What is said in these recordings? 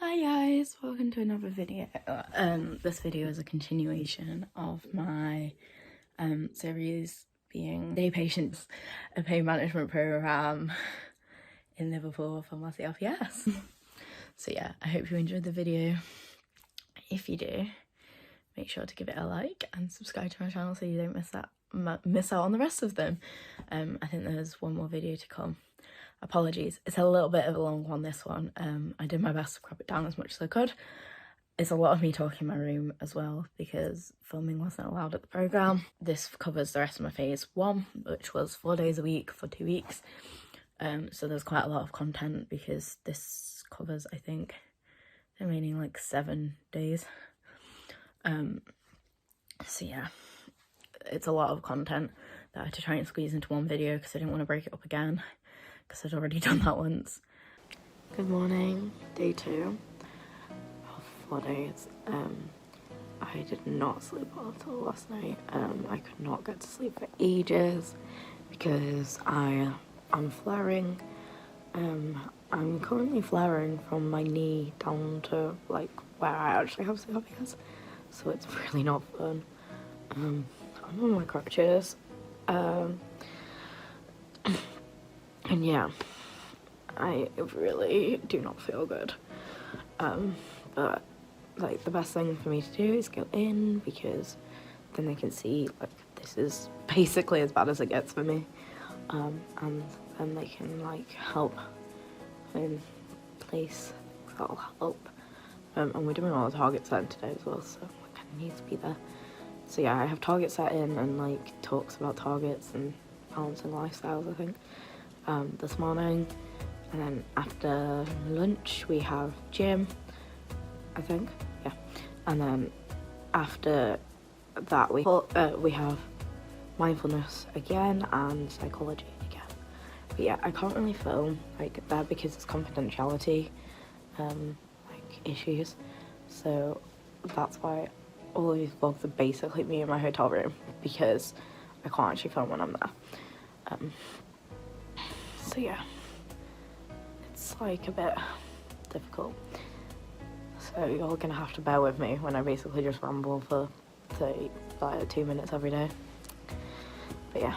Hi guys, welcome to another video. This video is a continuation of my series being Day Patients, a pain management program in Liverpool for my CRPS. So yeah, I hope you enjoyed the video. If you do, make sure to give it a like and subscribe to my channel so you don't miss out on the rest of them. I think there's one more video to come. Apologies, it's a little bit of a long one, this one. I did my best to crop it down as much as I could. It's a lot of me talking in my room as well because filming wasn't allowed at the programme. This covers the rest of my phase 1, which was 4 days a week for 2 weeks. So there's quite a lot of content because this covers, I think, the remaining like 7 days. So yeah, it's a lot of content that I had to try and squeeze into one video because I didn't want to break it up again, because I'd already done that once. Good morning, day 2 of 4 days. I did not sleep well at all last night. I could not get to sleep for ages because I am flaring. I'm currently flaring from my knee down to like where I actually have CRPS, so it's really not fun. I'm on my crutches. And yeah, I really do not feel good. But like the best thing for me to do is go in, because then they can see like this is basically as bad as it gets for me. And then they can like help in place. That'll help. And we're doing all the target setting today as well, so I kind of need to be there. So yeah, I have target setting and like talks about targets and balancing lifestyles, I think. This morning, and then after lunch we have gym, I think, yeah, and then after that we have mindfulness again and psychology again. But yeah, I can't really film like that because it's confidentiality like issues, so that's why all of these vlogs are basically me in my hotel room, because I can't actually film when I'm there. So yeah, it's like a bit difficult. So you're gonna have to bear with me when I basically just ramble for 2 minutes every day. But yeah,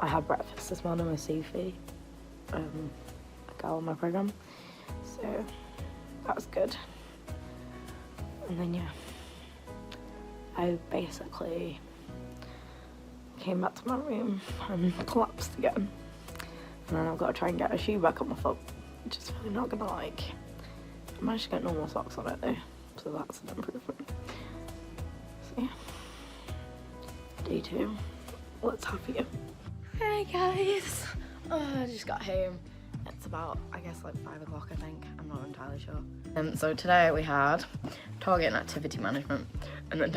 I had breakfast this morning with Sophie, a girl on my program, so that was good. And then yeah, I basically came back to my room and collapsed again. And then I've got to try and get a shoe back on my foot, which is really not gonna like. I managed to get normal socks on it though, so that's an improvement. So yeah, day 2. Let's have you. Hey guys, I just got home. It's about, I guess, like 5 o'clock, I think. I'm not entirely sure. So today we had target and activity management, and then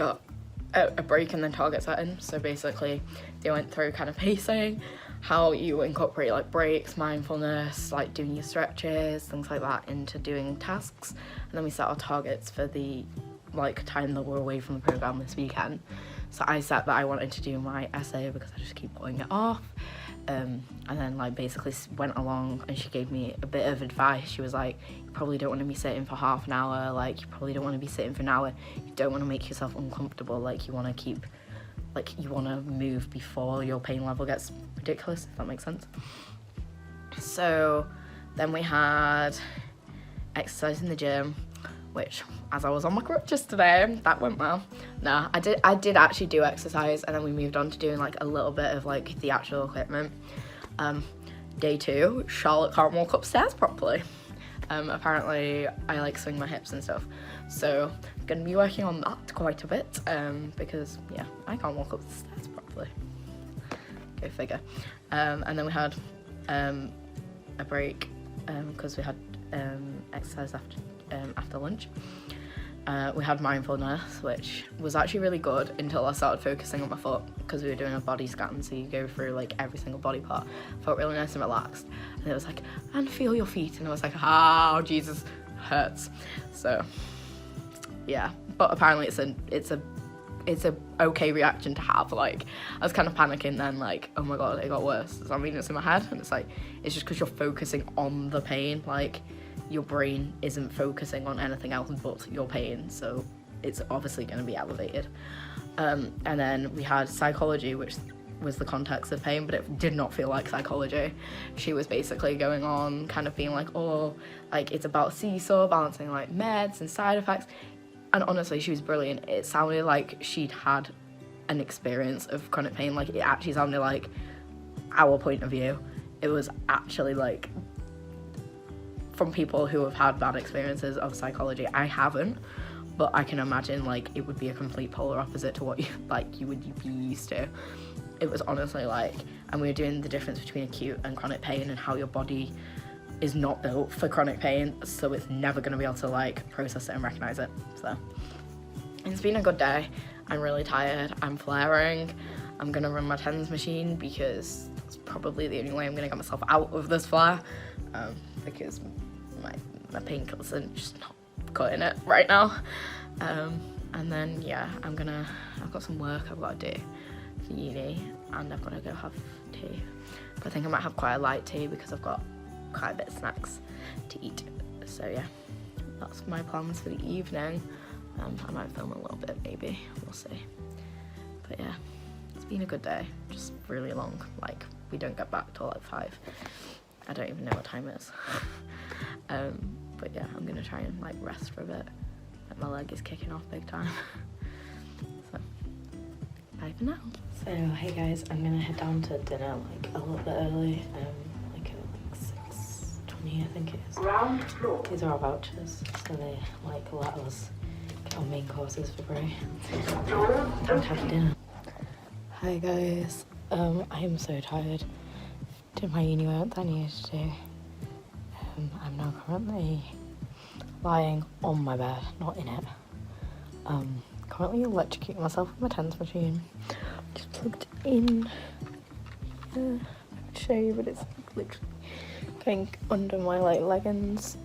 a break and then target setting. So basically they went through kind of pacing, how you incorporate like breaks, mindfulness, like doing your stretches, things like that into doing tasks. And then we set our targets for the like time that we're away from the program this weekend. So I set that I wanted to do my essay because I just keep putting it off. And then like basically went along and she gave me a bit of advice. She was like, you probably don't want to be sitting for half an hour, like you probably don't want to be sitting for an hour, you don't want to make yourself uncomfortable, like you want to keep, like you want to move before your pain level gets ridiculous, if that makes sense. So then we had exercise in the gym, which, as I was on my crutches today, that went well. No, I did actually do exercise, and then we moved on to doing like a little bit of like the actual equipment. Day 2, Charlotte can't walk upstairs properly. Apparently I like swing my hips and stuff, so I'm gonna be working on that quite a bit, because yeah, I can't walk up the stairs properly. Go figure. And then we had a break because we had exercise after lunch. We had mindfulness, which was actually really good until I started focusing on my foot, because we were doing a body scan, so you go through like every single body part. Felt really nice and relaxed, and it was like, and feel your feet, and I was like, oh Jesus, hurts. So yeah, but apparently it's a okay reaction to have. Like I was kind of panicking then, like, oh my god, it got worse. So I mean, it's in my head, and it's like, it's just because you're focusing on the pain. Like your brain isn't focusing on anything else but your pain, so it's obviously going to be elevated. And then we had psychology, which was the context of pain, but it did not feel like psychology. She was basically going on kind of being like, oh, like it's about seesaw, balancing like meds and side effects. And honestly, she was brilliant. It sounded like she'd had an experience of chronic pain. Like it actually sounded like our point of view. It was actually like from people who have had bad experiences of psychology. I haven't, but I can imagine like it would be a complete polar opposite to what you would be used to. It was honestly like, and we were doing the difference between acute and chronic pain and how your body is not built for chronic pain, so it's never going to be able to like process it and recognize it. So it's been a good day. I'm really tired. I'm flaring. I'm gonna run my TENS machine because it's probably the only way I'm gonna get myself out of this flare, because my painkillers are just not cutting it right now. And then yeah, I've got some work I've got to do for uni, and I've got to go have tea. But I think I might have quite a light tea because I've got quite a bit of snacks to eat. So yeah, that's my plans for the evening. I might film a little bit, maybe, we'll see. But yeah, it's been a good day, just really long. Like, we don't get back till like 5. I don't even know what time it is. But yeah, I'm gonna try and like rest for a bit. Like, my leg is kicking off big time. So, bye for now. So, hey guys, I'm gonna head down to dinner like a little bit early, like at 6:20 I think it is. These are our vouchers, so they like let us get our main courses for free. Don't have dinner. Hi guys, I am so tired. Did my uni work that I needed to do. I'm now currently lying on my bed, not in it. Currently electrocuting myself with my TENS machine. Just plugged in. I can show you, but it's literally going under my like leggings.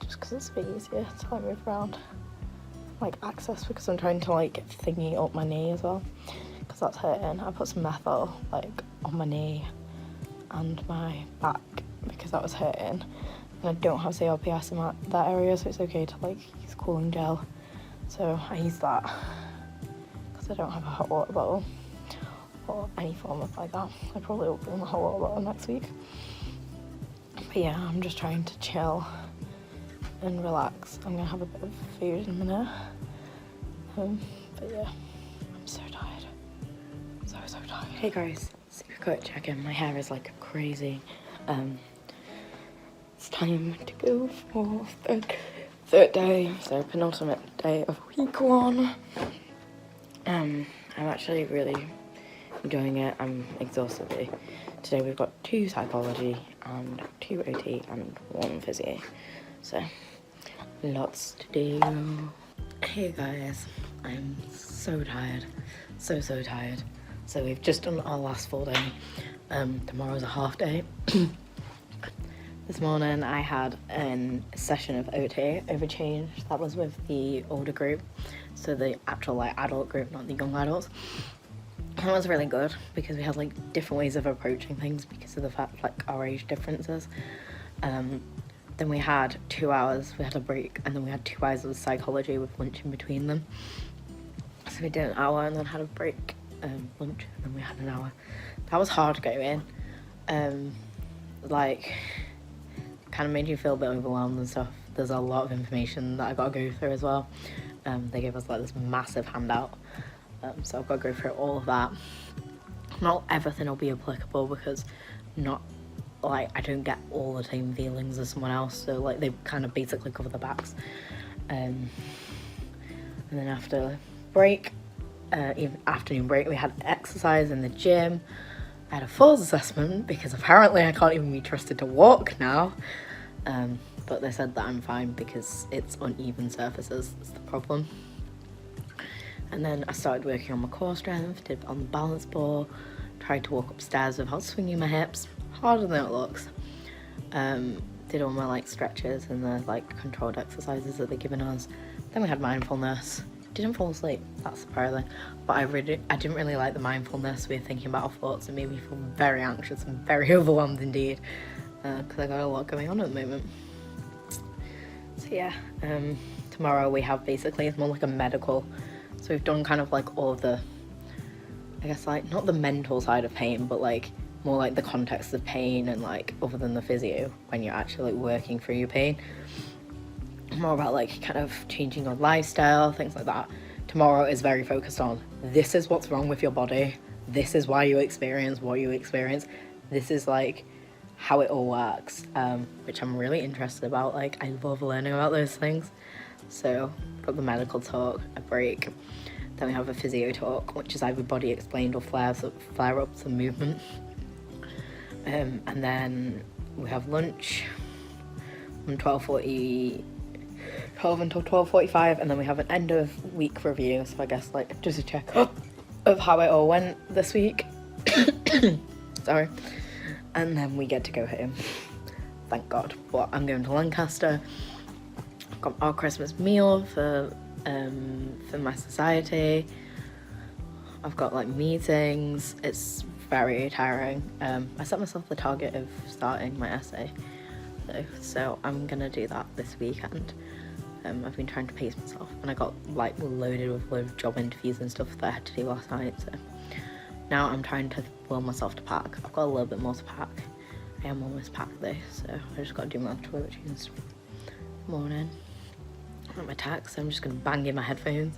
Just because it's a bit easier to like move around, like access, because I'm trying to like thingy up my knee as well, because that's hurting. I put some methyl like on my knee and my back because that was hurting, and I don't have CRPS in that area, so it's okay to like use cooling gel. So I use that because I don't have a hot water bottle or any form of like that. I probably will bring my hot water bottle next week. But yeah, I'm just trying to chill and relax. I'm gonna have a bit of food in a minute. But yeah, I'm so tired. So tired. Hey guys, super quick check-in. My hair is like crazy. It's time to go for third day, so penultimate day of week 1. I'm actually really enjoying it. I'm exhausted though. Today we've got 2 psychology and 2 OT and 1 physio. So, lots to do. Hey guys, I'm so tired. So tired. So we've just done our last full day. Tomorrow's a half day. This morning I had a session of OT over Change. That was with the older group. So the actual like adult group, not the young adults. And it was really good because we had like different ways of approaching things because of the fact like our age differences. Then we had 2 hours, we had a break, and then we had 2 hours of psychology with lunch in between them. So we did an hour and then had a break, lunch, and then we had an hour. That was hard going. Like, kind of made you feel a bit overwhelmed and stuff. There's a lot of information that I got to go through as well. They gave us like this massive handout, so I've got to go through all of that. Not everything will be applicable because I don't get all the same feelings as someone else, so like they kind of basically cover the backs. And then after break, even afternoon break, we had exercise in the gym. I had a falls assessment because apparently I can't even be trusted to walk now, but they said that I'm fine because it's uneven surfaces, that's the problem. And then I started working on my core strength, did on the balance ball, tried to walk upstairs without swinging my hips, harder than it looks. Did all my like stretches and the like controlled exercises that they're giving us. Then we had mindfulness. Didn't fall asleep, that's surprising, but I didn't really like the mindfulness. We were thinking about our thoughts and made me feel very anxious and very overwhelmed indeed. because I got a lot going on at the moment. So yeah, tomorrow we have basically, it's more like a medical, so we've done kind of like all of the, I guess like not the mental side of pain, but like more like the context of pain, and like other than the physio, when you're actually like working through your pain, more about like kind of changing your lifestyle, things like that. Tomorrow is very focused on, this is what's wrong with your body, this is why you experience what you experience, this is like how it all works, which I'm really interested about. Like, I love learning about those things. So got the medical talk, a break, then we have a physio talk, which is either body explained or flare-ups and movement, and then we have lunch from 12 until 12:45, and then we have an end of week review, so I guess like just a check of how it all went this week. Sorry. And then we get to go home, thank God. But I'm going to Lancaster. I've got our Christmas meal for my society. I've got like meetings. It's very tiring. I set myself the target of starting my essay though, so I'm gonna do that this weekend. I've been trying to pace myself, and I got like loaded with a load of job interviews and stuff that I had to do last night, so now I'm trying to will myself to pack. I've got a little bit more to pack. I am almost packed though, so I just got to do my toiletries morning. I'm at my tax, so I'm just gonna bang in my headphones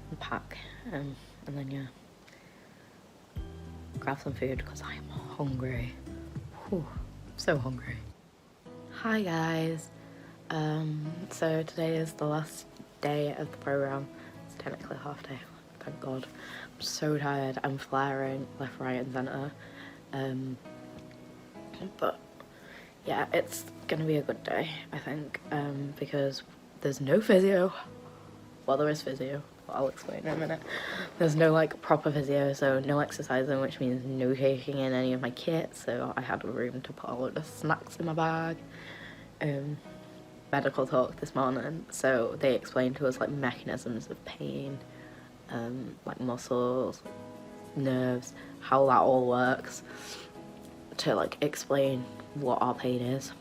and pack, and then yeah, grab some food because I am hungry. Whew, so hungry. Hi guys. So today is the last day of the program. It's technically a half day, thank God. I'm so tired. I'm flaring left, right and centre. But yeah, it's gonna be a good day, I think, because there's no physio. Well, there is physio, but I'll explain in a minute. There's no like proper physio, so no exercising, which means no taking in any of my kit, so I had a room to put a load of snacks in my bag. Medical talk this morning, so they explained to us like mechanisms of pain, like muscles, nerves, how that all works, to like explain what our pain is.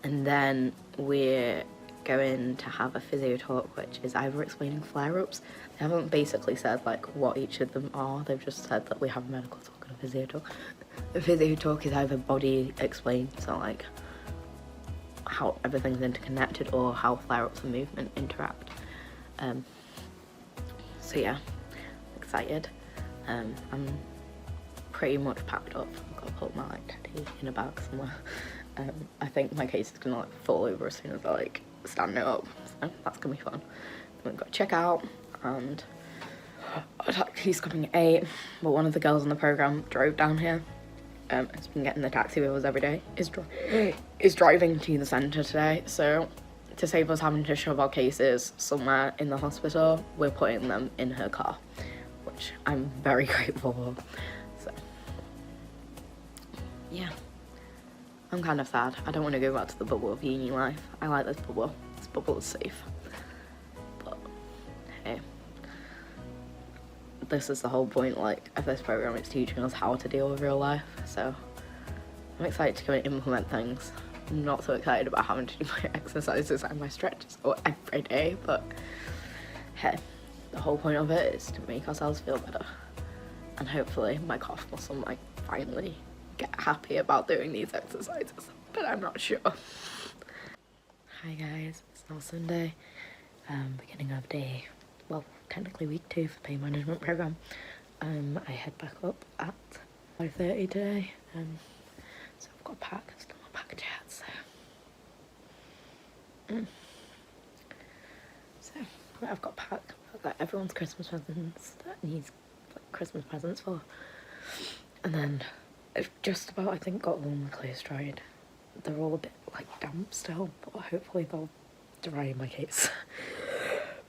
And then we're going to have a physio talk, which is either explaining flare-ups. They haven't basically said like what each of them are, they've just said that we have a medical talk and a physio talk. The physio talk is either body explained, so like how everything's interconnected, or how flare-ups and movement interact. So yeah, excited. I'm pretty much packed up. I've got to put my like teddy in a bag somewhere. I think my case is gonna like fall over as soon as I like stand it up, so that's gonna be fun. Then we've got to check out, and he's coming at 8, but one of the girls in the program drove down here. Has been getting the taxi with us every day, is driving to the centre today, so to save us having to shove our cases somewhere in the hospital, we're putting them in her car, which I'm very grateful for. So yeah, I'm kind of sad. I don't want to go back to the bubble of uni life. I like this bubble. This bubble is safe. But hey, this is the whole point like of this program. It's teaching us how to deal with real life, so I'm excited to go and implement things. I'm not so excited about having to do my exercises and my stretches every day, but hey, the whole point of it is to make ourselves feel better, and hopefully my calf muscle might finally get happy about doing these exercises, but I'm not sure. Hi guys, it's now Sunday, beginning of day, well, technically week 2 for pain management program. I head back up at 5:30 today, so I've got a pack. I've still not packed yet, so I've got a pack. I've got everyone's Christmas presents that needs like Christmas presents for, and then I've just about, I think, got all my clothes dried. They're all a bit like damp still, but hopefully they'll dry in my case.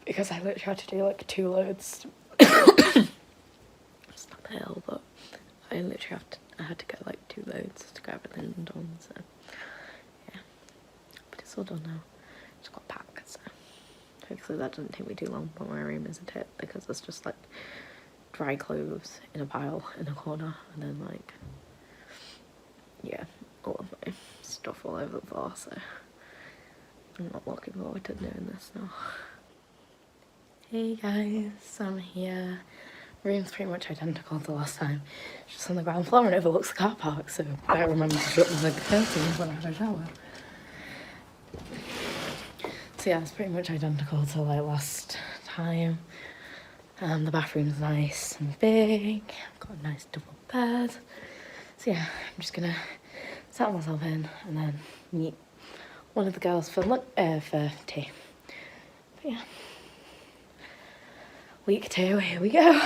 Because I literally had to do like 2 loads. It's not ill, but I literally I had to go like 2 loads to get everything done, so yeah. But it's all done now. Just got packed, so hopefully that doesn't take me too long, but my room is a tip because it's just like dry clothes in a pile in a corner, and then like, yeah, stuff all over the floor, so I'm not looking forward to doing this now. Hey guys, I'm here. Room's pretty much identical to last time. It's just on the ground floor and overlooks the car park, so I remember to shut the curtains when I had a shower. So yeah, it's pretty much identical to like last time. The bathroom's nice and big. I've got a nice double bed. So yeah, I'm just gonna settle myself in and then meet one of the girls for tea. But yeah, week 2, here we go.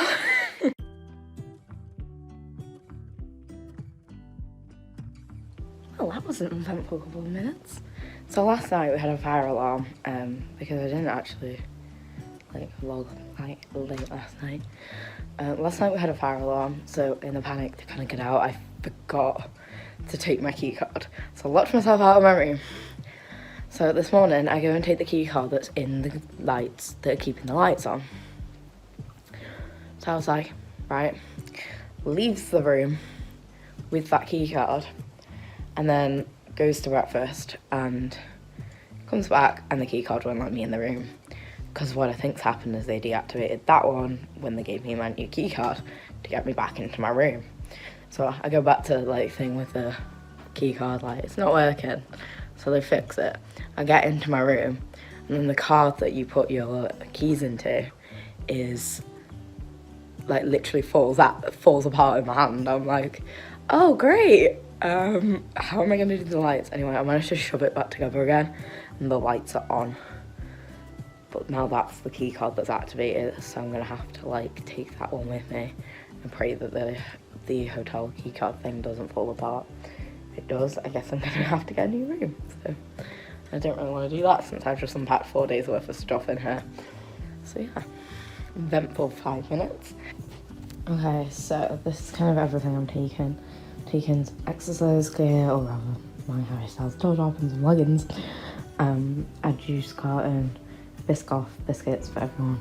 Well, that was an eventful couple of minutes. So last night we had a fire alarm because I didn't actually vlog late last night. Last night we had a fire alarm, so in the panic to kind of get out, I forgot to take my key card. So I locked myself out of my room. So this morning I go and take the key card that's in the lights that are keeping the lights on. So I was like, right, leaves the room with that key card and then goes to breakfast and comes back and the key card won't let me in the room. Because what I think's happened is they deactivated that one when they gave me my new key card to get me back into my room. So I go back to thing with the key card, it's not working. So they fix it. I get into my room and then the card that you put your keys into is literally falls apart in my hand. I'm like, oh great. How am I gonna do the lights? Anyway, I managed to shove it back together again and the lights are on. But now that's the key card that's activated, so I'm gonna have to take that one with me and pray that the hotel key card thing doesn't fall apart. If it does, I guess I'm gonna have to get a new room. So I don't really want to do that since I've just unpacked 4 days worth of stuff in here. So yeah, eventful 5 minutes. Okay, so this is kind of everything I'm taking. Taking some exercise gear, or rather my Harry Styles toe top and some leggings, a juice carton, Biscoff biscuits for everyone,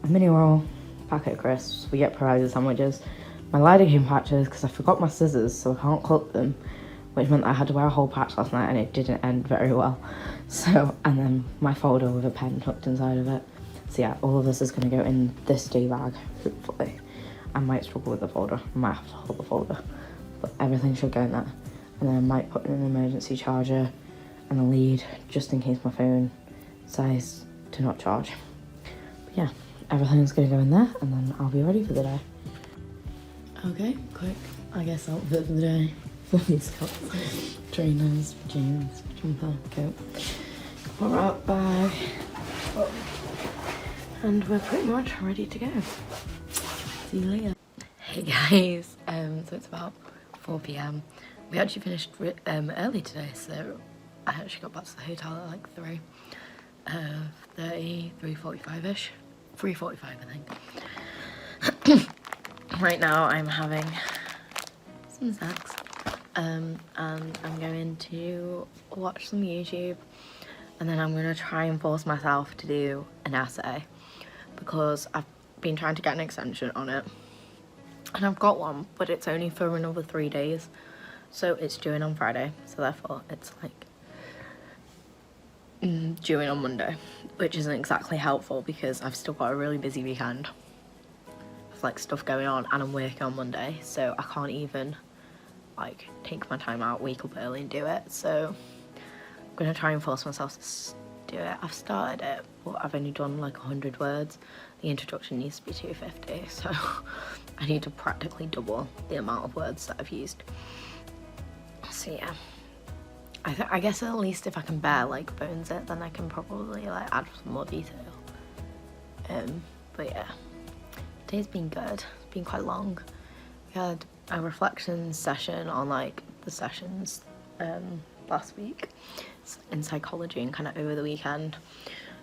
a mini roll, packet of crisps, we get provided sandwiches, my lidocaine patches because I forgot my scissors so I can't cut them, which meant I had to wear a whole patch last night and it didn't end very well. So, and then my folder with a pen tucked inside of it. So yeah, all of this is going to go in this day bag, hopefully. I might struggle with the folder, I might have to hold the folder, but everything should go in there. And then I might put in an emergency charger and a lead just in case my phone decides to not charge. But yeah, everything's gonna go in there and then I'll be ready for the day. Okay, quick, I guess outfit for the day. These got trainers, jeans, jumper, coat, pour out bag, and we're pretty much ready to go. See you later. Hey guys, so it's about 4 PM. We actually finished early today, so I actually got back to the hotel at 3. 3:45ish. 3:45 I think. Right now I'm having some snacks and I'm going to watch some YouTube and then I'm going to try and force myself to do an essay because I've been trying to get an extension on it and I've got one, but it's only for another 3 days, so it's due in on Friday, so therefore it's due in on Monday, which isn't exactly helpful because I've still got a really busy weekend with stuff going on and I'm working on Monday, so I can't even take my time out, wake up early and do it. So I'm gonna try and force myself to do it. I've started it, but I've only done 100 words. The introduction needs to be 250, so I need to practically double the amount of words that I've used. So yeah, I guess at least if I can bare bones it, then I can probably add some more detail. But yeah, today's been good. It's been quite long. We had a reflection session on the sessions last week in psychology and kind of over the weekend.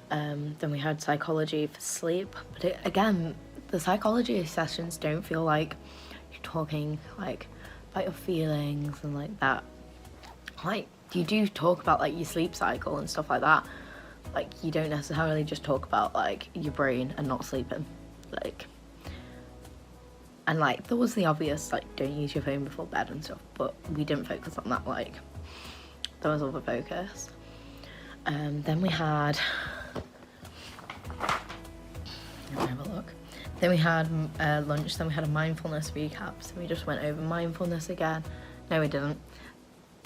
Then we had psychology for sleep, but again, the psychology sessions don't feel like you're talking about your feelings and that. You do talk about your sleep cycle and stuff like that. You don't necessarily just talk about your brain and not sleeping. And there was the obvious don't use your phone before bed and stuff, but we didn't focus on that That was all the focus. Then we had, let me have a look. Then we had lunch, then we had a mindfulness recap. So we just went over mindfulness again. No, we didn't.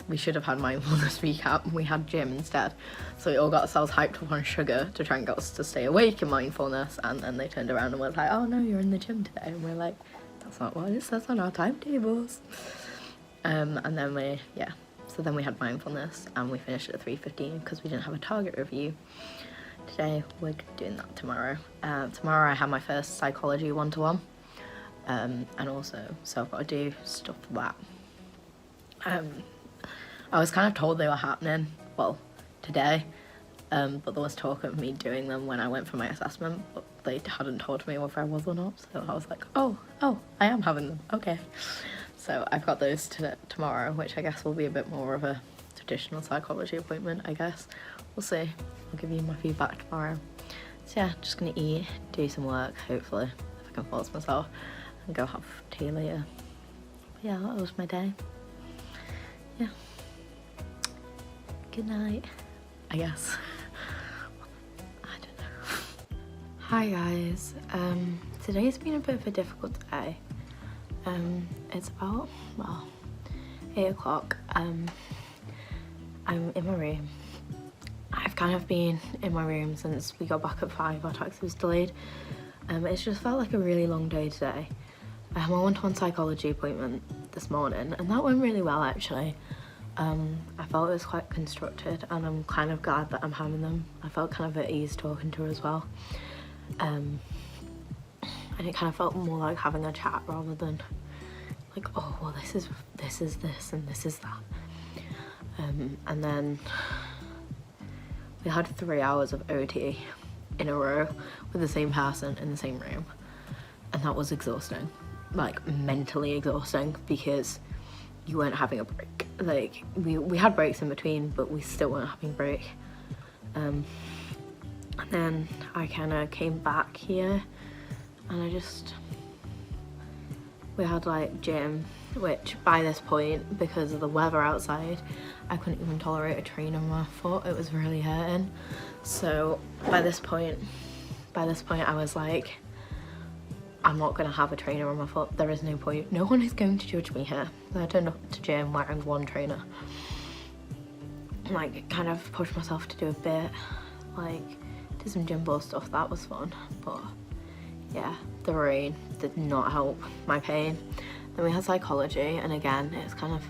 We should have had mindfulness recap. We had gym instead. So we all got ourselves hyped up on sugar to try and get us to stay awake in mindfulness. And then they turned around and was like, oh no, you're in the gym today. And we're like, that's not what it says on our timetables. And then so then we had mindfulness and we finished at 3:15 because we didn't have a target review. Today we're doing that tomorrow. Tomorrow I have my first psychology one-to-one, and also so I've got to do stuff for that. I was kind of told they were happening, well, today, but there was talk of me doing them when I went for my assessment, but they hadn't told me whether I was or not, so I was like, oh, I am having them, okay. So I've got those tomorrow, which I guess will be a bit more of a traditional psychology appointment, I guess. We'll see. I'll give you my feedback tomorrow. So yeah, just gonna eat, do some work, hopefully, if I can force myself, and go have tea later. But yeah, that was my day. Yeah. Good night, I guess. I don't know. Hi guys. Today's been a bit of a difficult day. It's about, 8 o'clock. I'm in my room. I've kind of been in my room since we got back at 5, our taxi was delayed. It's just felt like a really long day today. I went to one psychology appointment this morning and that went really well actually. I felt it was quite constructed and I'm kind of glad that I'm having them. I felt kind of at ease talking to her as well. And it kind of felt more like having a chat rather than like, oh, well, this is this and this is that. And then we had 3 hours of OT in a row with the same person in the same room. And that was exhausting, like mentally exhausting because you weren't having a break. Like we had breaks in between, but we still weren't having a break. And then I kind of came back here and we had like gym, which by this point, because of the weather outside, I couldn't even tolerate a train on my foot. It was really hurting. So by this point I was like, I'm not gonna have a trainer on my foot. There is no point. No one is going to judge me here. So I turned up to gym wearing one trainer. Like kind of pushed myself to do a bit, like did some gym ball stuff. That was fun, but yeah, the rain did not help my pain. Then we had psychology, and again, it's kind of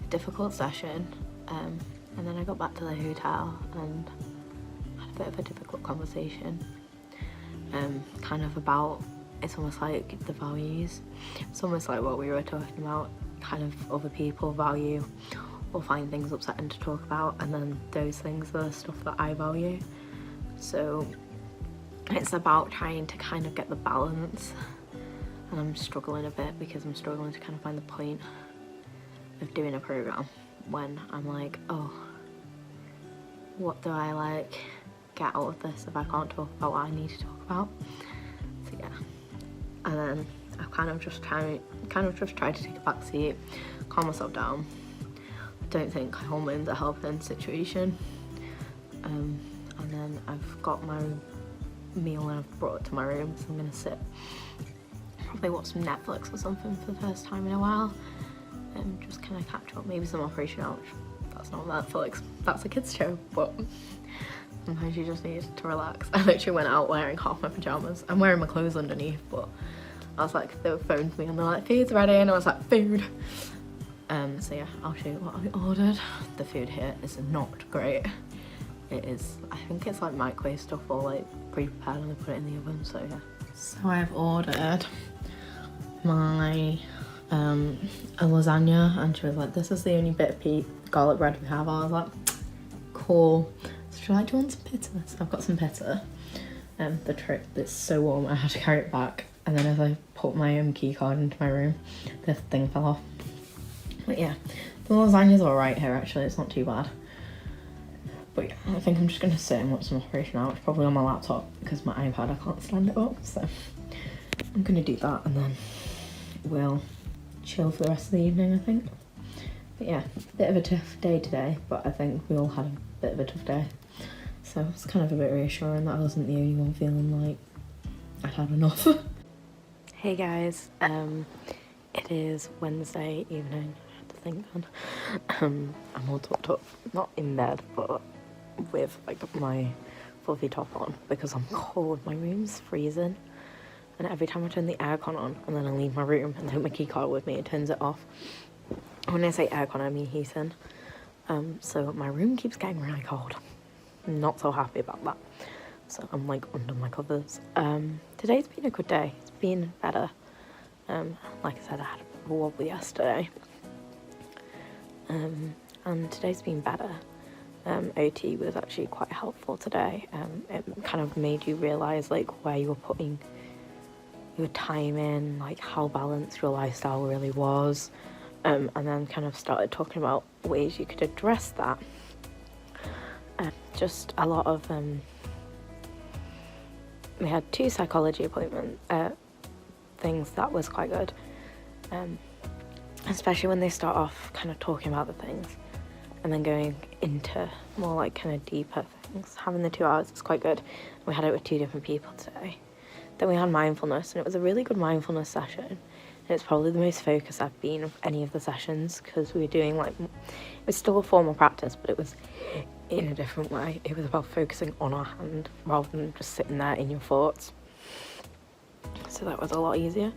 a difficult session. And then I got back to the hotel and had a bit of a difficult conversation. Kind of about, it's almost like the values. It's almost like what we were talking about, kind of other people value or find things upsetting to talk about, and then those things are the stuff that I value. So it's about trying to kind of get the balance, and I'm struggling a bit because I'm struggling to kind of find the point of doing a program when I'm like, oh, what do I like get out of this if I can't talk about what I need to talk about? So yeah, and then I've kind of just tried to take a back seat, calm myself down. I don't think hormones are helping in the situation. And then I've got my meal and I've brought it to my room, so I'm gonna sit, probably watch some Netflix or something for the first time in a while, and just kind of catch up, maybe some Operation Ouch. That's not Netflix, that's a kids show, but sometimes you just need to relax. I literally went out wearing half my pajamas. I'm wearing my clothes underneath, but I was like, they phoned me and they're like, food's ready, and I was like, food. So yeah, I'll show you what I ordered. The food here is not great. It is, I think it's like microwave stuff or like pre-prepared and they put it in the oven, so yeah. So I've ordered my a lasagna, and she was like, this is the only bit of garlic bread we have. I was like, cool. So she's like, do you want some pizza? So I've got some pizza. The trip, it's so warm, I had to carry it back. And then as I put my key card into my room, this thing fell off. But yeah, the lasagna's alright here actually, it's not too bad. But yeah, I think I'm just gonna sit and watch some Operation Ouch, probably on my laptop, because my iPad, I can't stand it up, so I'm gonna do that, and then we'll chill for the rest of the evening, I think. But yeah, bit of a tough day today, but I think we all had a bit of a tough day. So it's kind of a bit reassuring that I wasn't the only one feeling like I'd had enough. Hey guys, it is Wednesday evening. I had to think then. I'm all tucked up, not in bed, but with like my fluffy top on because I'm cold. My room's freezing, and every time I turn the aircon on and then I leave my room and take my key card with me, it turns it off. When I say aircon, I mean heating. So my room keeps getting really cold. I'm not so happy about that. So I'm like under my covers. Today's been a good day. It's been better. Like I said, I had a bit of a wobble yesterday. And today's been better. OT was actually quite helpful today. It kind of made you realise like where you were putting your time in, like how balanced your lifestyle really was. And then kind of started talking about ways you could address that. Just a lot of we had 2 psychology appointment things that was quite good, especially when they start off kind of talking about the things and then going into more like kind of deeper things. Having the 2 hours is quite good. We had it with 2 different people today. Then we had mindfulness, and it was a really good mindfulness session, and it's probably the most focused I've been of any of the sessions because we were doing like, it was still a formal practice, but it was in a different way. It was about focusing on our hand rather than just sitting there in your thoughts. So that was a lot easier.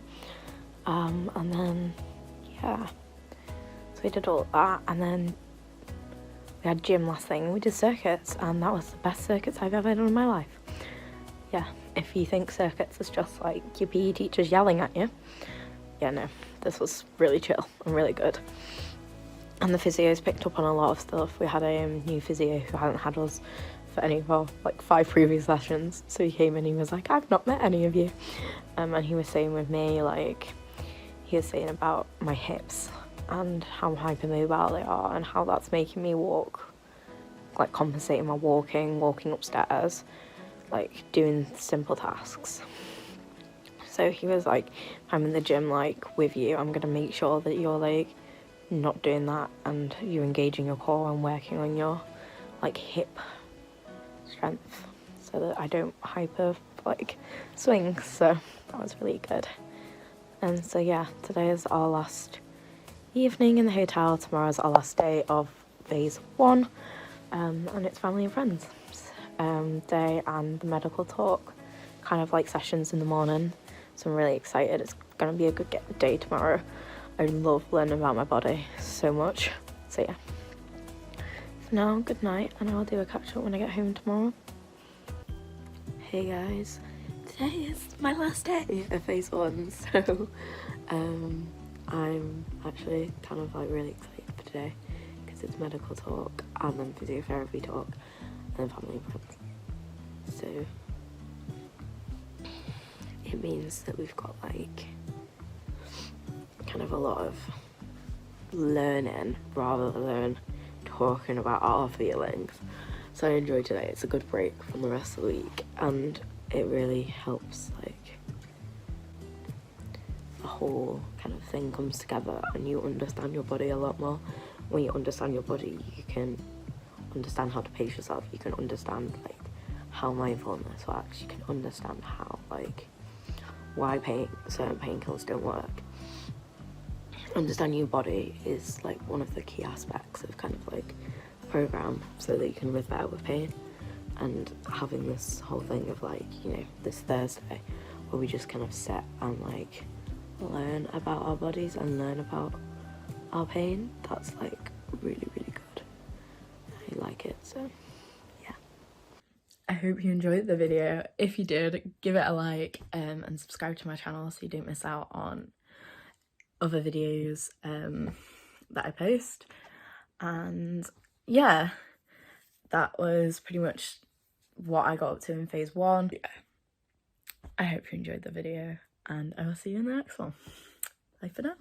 And then, yeah. So we did all of that, and then we had gym last thing. We did circuits, and that was the best circuits I've ever done in my life. Yeah, if you think circuits is just like your PE teachers yelling at you, yeah, no, this was really chill and really good. And the physios picked up on a lot of stuff. We had a new physio who hadn't had us for any of our like 5 previous sessions. So he came in, he was like, I've not met any of you. And he was saying with me, like, he was saying about my hips and how hypermobile they are and how that's making me walk, like compensating my walking upstairs, like doing simple tasks. So he was like, I'm in the gym like with you, I'm gonna make sure that you're like not doing that and you're engaging your core and working on your like hip strength so that I don't hyper like swing. So that was really good. And so yeah, today is our last evening in the hotel. Tomorrow is our last day of phase 1, and it's family and friends day and the medical talk, kind of like sessions in the morning. So I'm really excited. It's gonna be a good day tomorrow. I love learning about my body so much. So yeah. For now, good night, and I'll do a catch up when I get home tomorrow. Hey guys, today is my last day of phase 1, so I'm actually kind of like really excited for today because it's medical talk and then physiotherapy talk and then family and friends. So it means that we've got like kind of a lot of learning rather than talking about our feelings. So I enjoy today. It's a good break from the rest of the week, and it really helps like the whole kind of thing comes together and you understand your body a lot more. When you understand your body, you can understand how to pace yourself, you can understand like how mindfulness works, you can understand how like why certain painkillers don't work. Understanding your body is like one of the key aspects of kind of like a program so that you can live better with pain. And having this whole thing of like, you know, this Thursday where we just kind of sit and like learn about our bodies and learn about our pain, that's like really good. I like it. So yeah, I hope you enjoyed the video. If you did, give it a like and subscribe to my channel so you don't miss out on other videos that I post. And yeah, that was pretty much what I got up to in phase 1. Yeah. I hope you enjoyed the video, and I will see you in the next one. Bye for now.